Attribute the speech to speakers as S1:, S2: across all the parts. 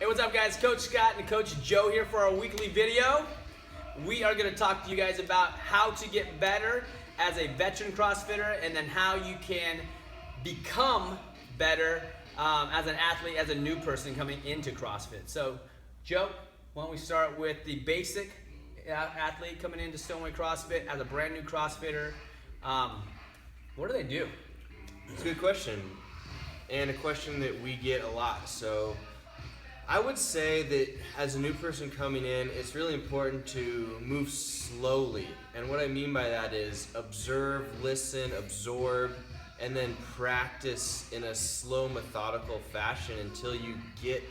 S1: Hey, what's up guys? Coach Scott and Coach Joe here for our weekly video. We are going to talk to you guys about how to get better as a veteran CrossFitter and then how you can become better as an athlete, as a new person coming into CrossFit. So, Joe, why don't we start with the basic athlete coming into Stoneway CrossFit as a brand new CrossFitter. What do they do?
S2: It's a good question, and a question that we get a lot. So I would say that as a new person coming in, it's really important to move slowly. And what I mean by that is observe, listen, absorb, and then practice in a slow, methodical fashion until you get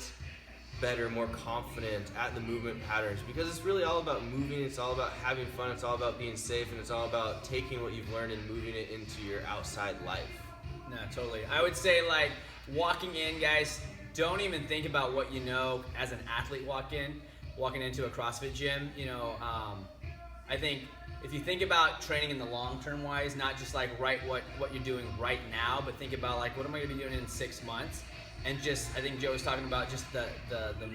S2: better, more confident at the movement patterns. Because it's really all about moving, it's all about having fun, it's all about being safe, and it's all about taking what you've learned and moving it into your outside life.
S1: No, totally. I would say, like, walking in, guys, don't even think about what you know as an athlete walking into a CrossFit gym. I think if you think about training in the long term wise, not just like what you're doing right now, but think about like what am I going to be doing in 6 months, and just I think Joe was talking about just the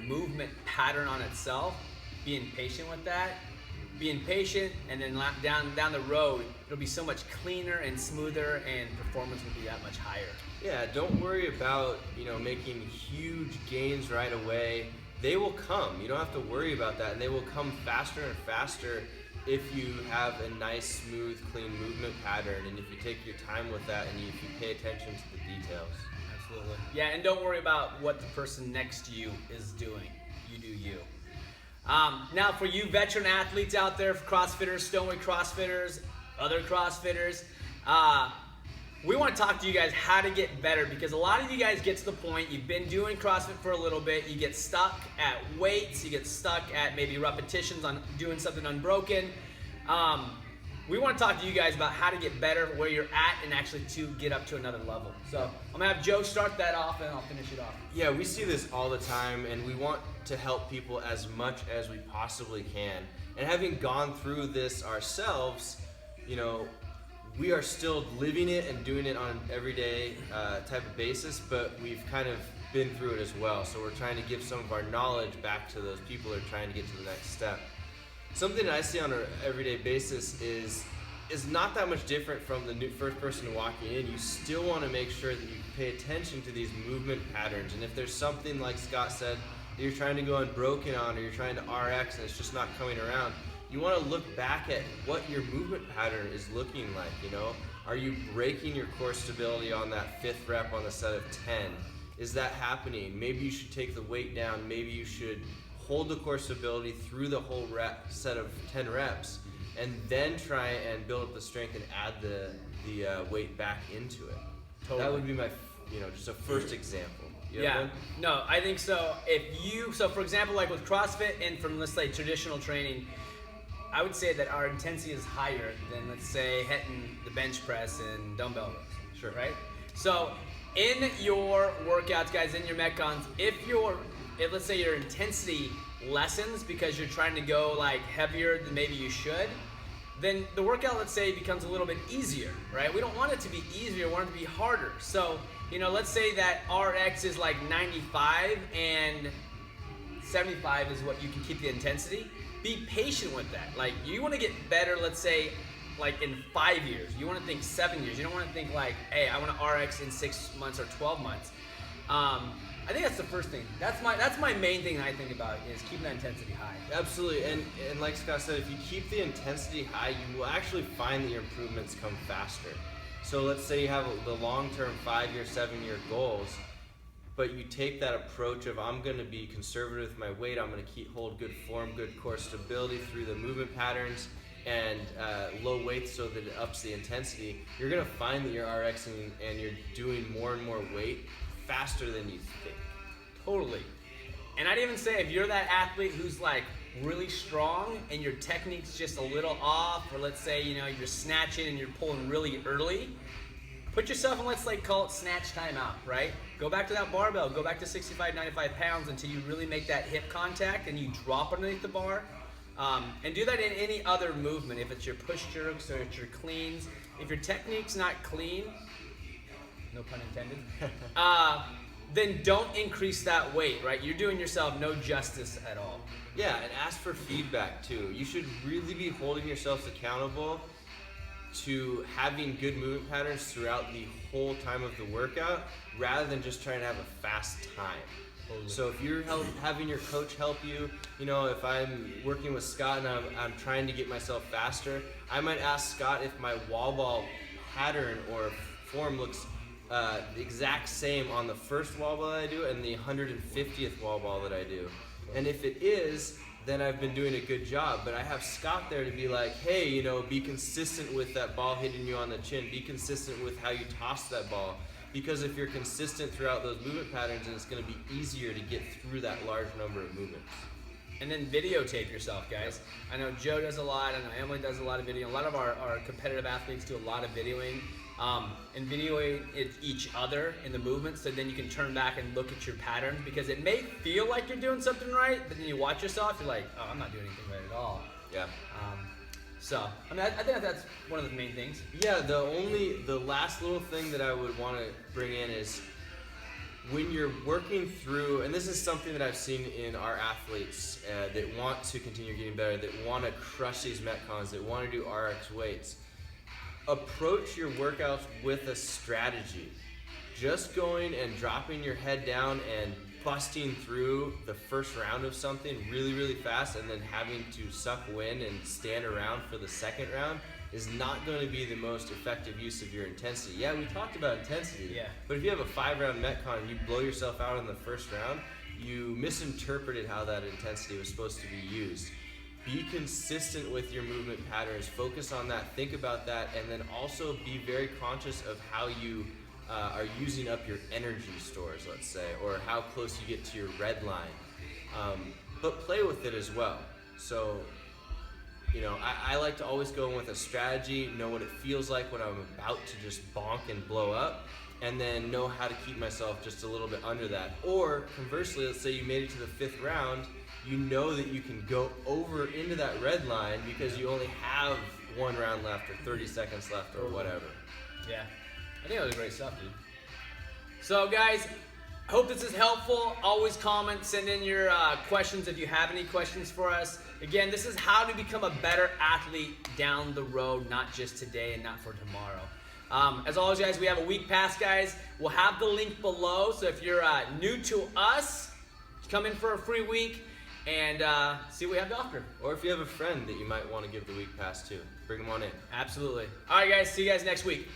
S1: movement pattern on itself, being patient with that, being patient, and then down the road it'll be so much cleaner and smoother, and performance will be that much higher.
S2: Yeah, don't worry about making huge gains right away. They will come. You don't have to worry about that, and they will come faster and faster if you have a nice, smooth, clean movement pattern, and if you take your time with that, and if you pay attention to the details.
S1: Absolutely. Yeah, and don't worry about what the person next to you is doing. You do you. Now, for you veteran athletes out there, CrossFitters, Stoneway CrossFitters, other CrossFitters, we want to talk to you guys how to get better, because a lot of you guys get to the point, you've been doing CrossFit for a little bit, you get stuck at weights, you get stuck at maybe repetitions on doing something unbroken. We want to talk to you guys about how to get better where you're at and actually to get up to another level. So I'm going to have Joe start that off and I'll finish it off.
S2: Yeah, we see this all the time, and we want to help people as much as we possibly can. And having gone through this ourselves, we are still living it and doing it on an everyday type of basis, but we've kind of been through it as well. So we're trying to give some of our knowledge back to those people who are trying to get to the next step. Something that I see on an everyday basis is not that much different from the first person walking in. You still want to make sure that you pay attention to these movement patterns. And if there's something, like Scott said, that you're trying to go unbroken on, or you're trying to RX and it's just not coming around, you want to look back at what your movement pattern is looking like. Are you breaking your core stability on that 5th rep on the set of 10? Is that happening? Maybe you should take the weight down. Maybe you should hold the core stability through the whole set of 10 reps, and then try and build up the strength and add the weight back into it. Totally. That would be my, just a first example.
S1: Yeah, no, I think so. So for example, like with CrossFit and from, let's say, traditional training, I would say that our intensity is higher than, let's say, hitting the bench press and dumbbell rows.
S2: Sure.
S1: Right? So in your workouts, guys, in your Metcons, if let's say your intensity lessens because you're trying to go like heavier than maybe you should, then the workout, let's say, becomes a little bit easier, right? We don't want it to be easier, we want it to be harder. So, let's say that RX is like 95 and 75 is what you can keep the intensity. Be patient with that. Like, you want to get better, let's say, like in 5 years. You want to think 7 years. You don't want to think like, hey, I want to RX in 6 months or 12 months. I think that's the first thing. That's my main thing I think about, is keeping that intensity high.
S2: Absolutely, and like Scott said, if you keep the intensity high, you will actually find that your improvements come faster. So let's say you have the long-term 5-year, 7-year goals, but you take that approach of, I'm going to be conservative with my weight, I'm going to hold good form, good core stability through the movement patterns, and low weights so that it ups the intensity. You're going to find that you're RXing and you're doing more and more weight faster than you think.
S1: Totally. And I'd even say if you're that athlete who's like really strong and your technique's just a little off, or let's say you're snatching and you're pulling really early, put yourself in, let's like call it snatch timeout, right? Go back to that barbell, go back to 65, 95 pounds until you really make that hip contact and you drop underneath the bar. And do that in any other movement. If it's your push jerks or it's your cleans, if your technique's not clean, no pun intended, then don't increase that weight, right? You're doing yourself no justice at all.
S2: Yeah, and ask for feedback too. You should really be holding yourselves accountable to having good movement patterns throughout the whole time of the workout rather than just trying to have a fast time. So if you're having your coach help you, if I'm working with Scott and I'm trying to get myself faster, I might ask Scott if my wall ball pattern or form looks the exact same on the first wall ball that I do and the 150th wall ball that I do. And if it is, then I've been doing a good job. But I have Scott there to be like, hey, be consistent with that ball hitting you on the chin. Be consistent with how you toss that ball. Because if you're consistent throughout those movement patterns, then it's going to be easier to get through that large number of movements.
S1: And then videotape yourself, guys. I know Joe does a lot. I know Emily does a lot of video. A lot of our competitive athletes do a lot of videoing. And videoing each other in the movements, so then you can turn back and look at your patterns, because it may feel like you're doing something right, but then you watch yourself, you're like, oh, I'm not doing anything right at all.
S2: Yeah.
S1: So, I think that's one of the main things.
S2: Yeah, the last little thing that I would want to bring in is when you're working through, and this is something that I've seen in our athletes that want to continue getting better, that want to crush these Metcons, that want to do RX weights. Approach your workouts with a strategy. Just going and dropping your head down and busting through the first round of something really, really fast and then having to suck wind and stand around for the second round is not going to be the most effective use of your intensity. Yeah, we talked about intensity, but if you have a 5-round Metcon and you blow yourself out in the first round, you misinterpreted how that intensity was supposed to be used. Be consistent with your movement patterns, focus on that, think about that, and then also be very conscious of how you are using up your energy stores, let's say, or how close you get to your red line. But play with it as well. So, I like to always go in with a strategy, know what it feels like when I'm about to just bonk and blow up, and then know how to keep myself just a little bit under that. Or conversely, let's say you made it to the 5th round, you know that you can go over into that red line because you only have 1 round left or 30 seconds left or whatever.
S1: Yeah, I think that was great stuff, dude. So guys, I hope this is helpful. Always comment, send in your questions if you have any questions for us. Again, this is how to become a better athlete down the road, not just today and not for tomorrow. As always, guys, we have a week pass, guys. We'll have the link below, so if you're new to us, come in for a free week and see what we have to offer.
S2: Or if you have a friend that you might want to give the week pass to, bring them on in.
S1: Absolutely. All right, guys. See you guys next week.